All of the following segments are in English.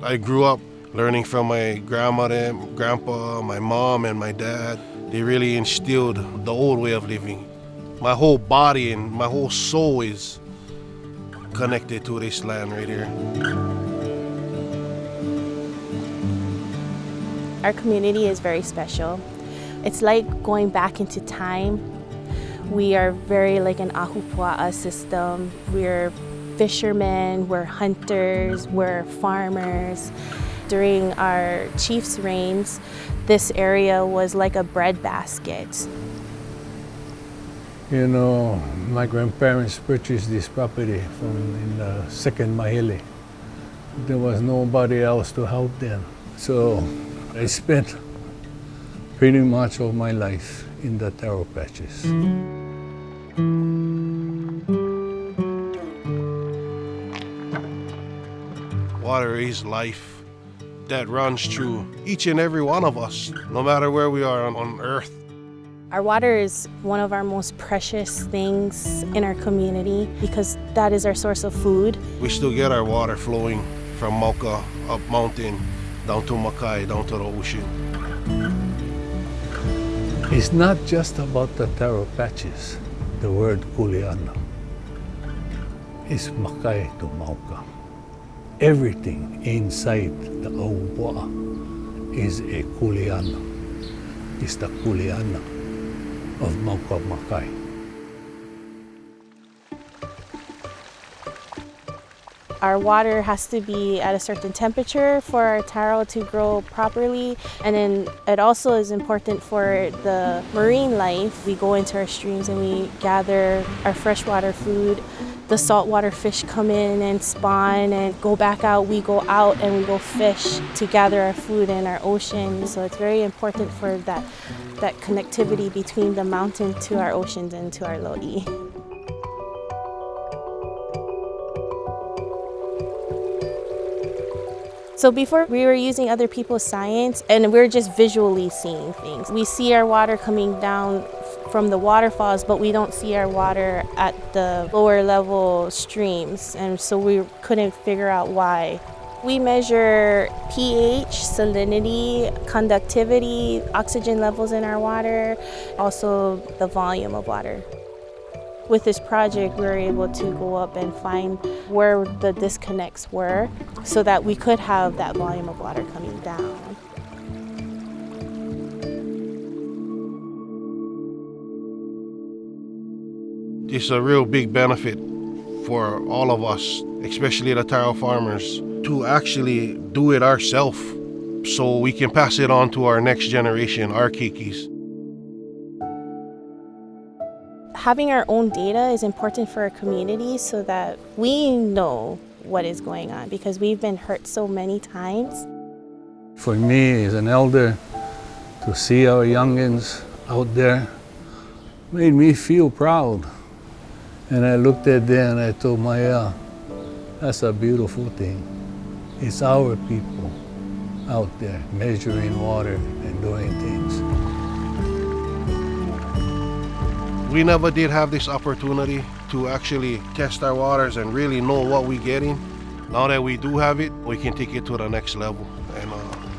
I grew up learning from my grandmother, grandpa, my mom, and my dad. They really instilled the old way of living. My whole body and my whole soul is connected to this land right here. Our community is very special. It's like going back into time. We are very like an ahupua'a system. We're fishermen, we're hunters, we're farmers. During our chief's reigns, this area was like a breadbasket. You know, my grandparents purchased this property in the second Mahalo. There was nobody else to help them. So I spent pretty much all my life in the taro patches. Water is life that runs through each and every one of us, no matter where we are on Earth. Our water is one of our most precious things in our community because that is our source of food. We still get our water flowing from Mauka, up mountain, down to Makai, down to the ocean. It's not just about the taro patches. The word kuleana is Makai to Mauka. Everything inside the aupua'a is a kuleana. It's the kuleana of Mauka Makai. Our water has to be at a certain temperature for our taro to grow properly. And then it also is important for the marine life. We go into our streams and we gather our freshwater food. The saltwater fish come in and spawn and go back out. We go out and we go fish to gather our food in our ocean. So it's very important for that connectivity between the mountain to our oceans and to our lo'i. So before we were using other people's science and we're just visually seeing things. We see our water coming down from the waterfalls, but we don't see our water at the lower level streams. And so we couldn't figure out why. We measure pH, salinity, conductivity, oxygen levels in our water, also the volume of water. With this project, we were able to go up and find where the disconnects were so that we could have that volume of water coming down. It's a real big benefit for all of us, especially the taro farmers, to actually do it ourselves so we can pass it on to our next generation, our keikis. Having our own data is important for our community so that we know what is going on because we've been hurt so many times. For me as an elder, to see our youngins out there made me feel proud. And I looked at them and I told Maya, that's a beautiful thing. It's our people out there measuring water and doing things. We never did have this opportunity to actually test our waters and really know what we're getting. Now that we do have it, we can take it to the next level and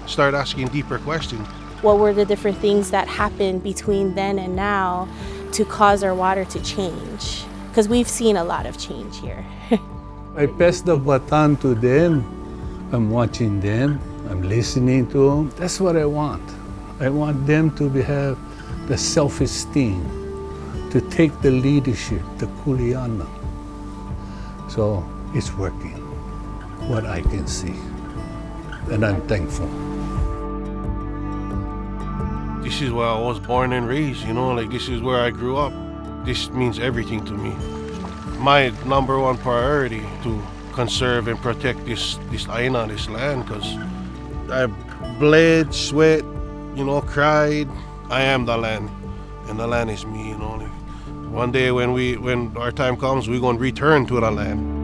start asking deeper questions. What were the different things that happened between then and now to cause our water to change? Because we've seen a lot of change here. I pass the baton to them. I'm watching them. I'm listening to them. That's what I want. I want them to have the self-esteem to take the leadership, the kuleana. So it's working, what I can see. And I'm thankful. This is where I was born and raised, you know, like this is where I grew up. This means everything to me. My number one priority to conserve and protect this ʻAina, this land, because I bled, sweat, you know, cried. I am the land, and the land is me, you know. One day when our time comes, we're going to return to the land.